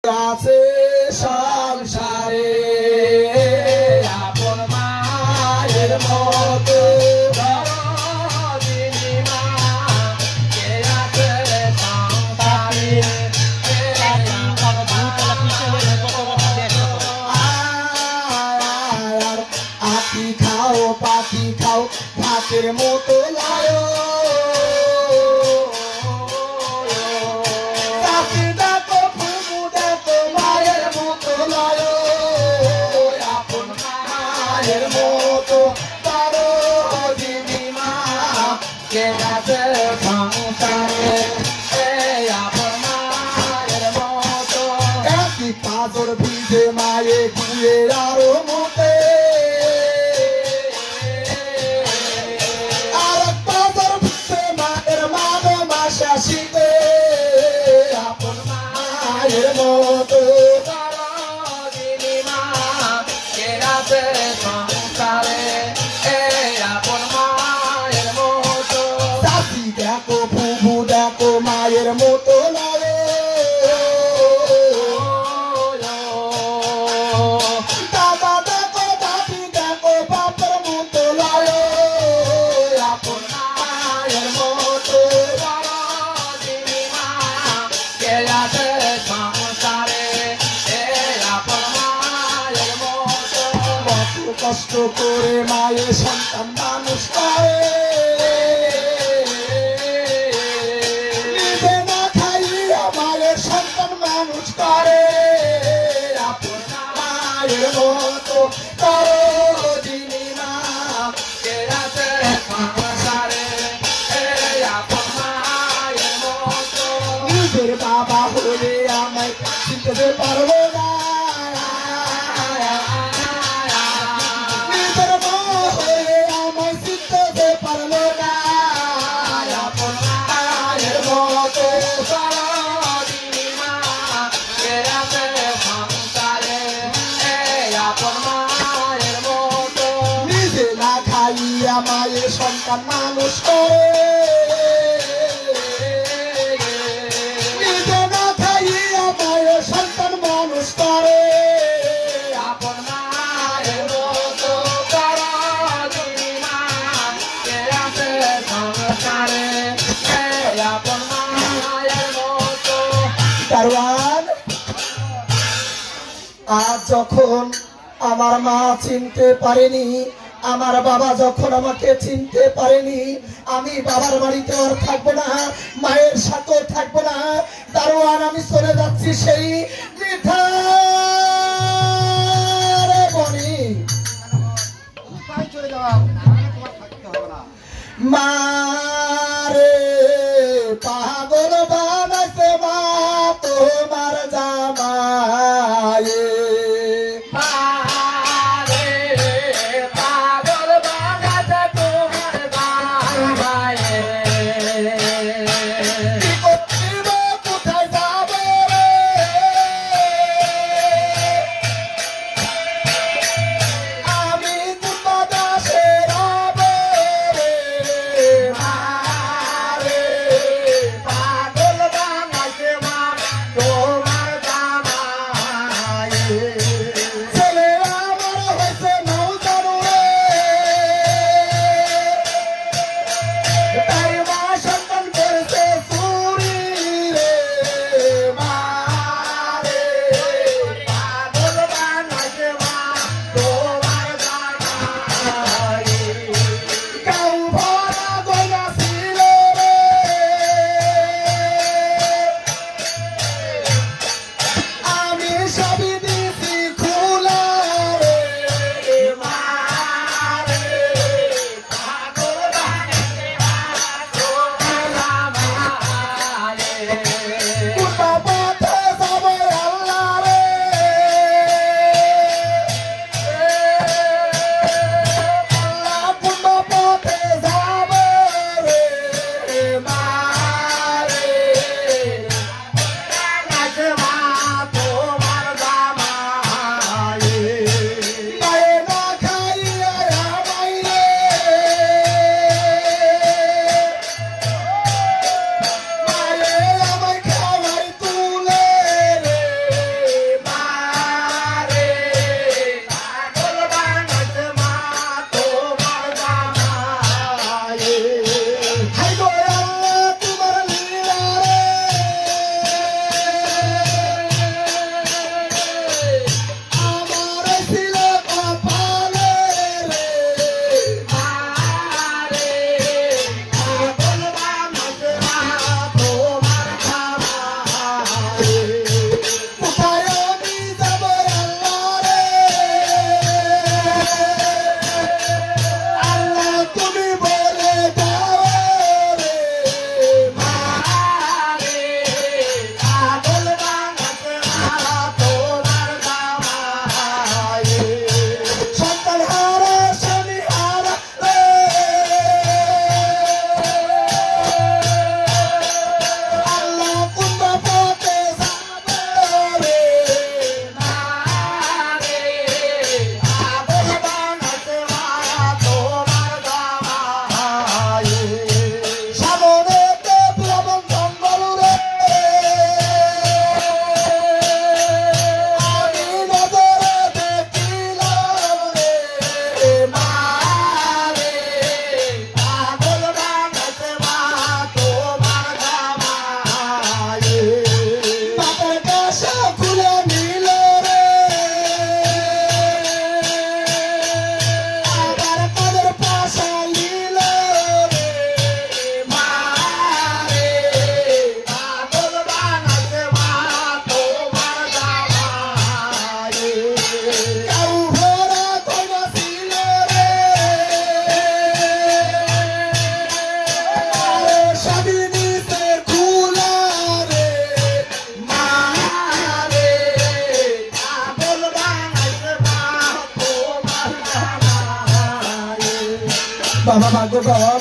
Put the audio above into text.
আছে সংসারে আপন মায়ের মতো আতি খাও পাতি খাও ভাতের মতো লায়ো পাঁচর ভিজে মায়ে ঘুরে আরো মতে আর পাঁচর ভিজে মায়ের মানো মাসা শীতে আপন মায়ের মতো চাষি দেখো ফুবু দেখো মায়ের মতো লাগে কষ্ট করে মায়ের সন্তান মানুষ করে নিজে না খাইয়া মায়ের সন্তান মানুষ করে আপন মায়ের মতো করো যিনি মা কেরাতে সংসারে আপন মায়ের মতো নিজের বাবা হলে আমায় চিনতে পারবো না মায়ের সন্তান মানুষ করে নিজে না খাইয়া মায়ের সন্তান মানুষ করে আপন মায়ের মতো করো যিনি মা কেরাতে সংসারে আপন মায়ের মতো দারোয়ান আজ যখন আমার মা চিনতে পারেনি আমার বাবা যখন আমাকে চিনতে পারেনি আমি বাবার বাড়িতে আর থাকবো না মায়ের সাথেও থাকবো না দারোয়ান আমি চলে যাচ্ছি সেই মারে পাগল বানাইছে মা তোমার জামায়ে বাবা ভাগ্যবান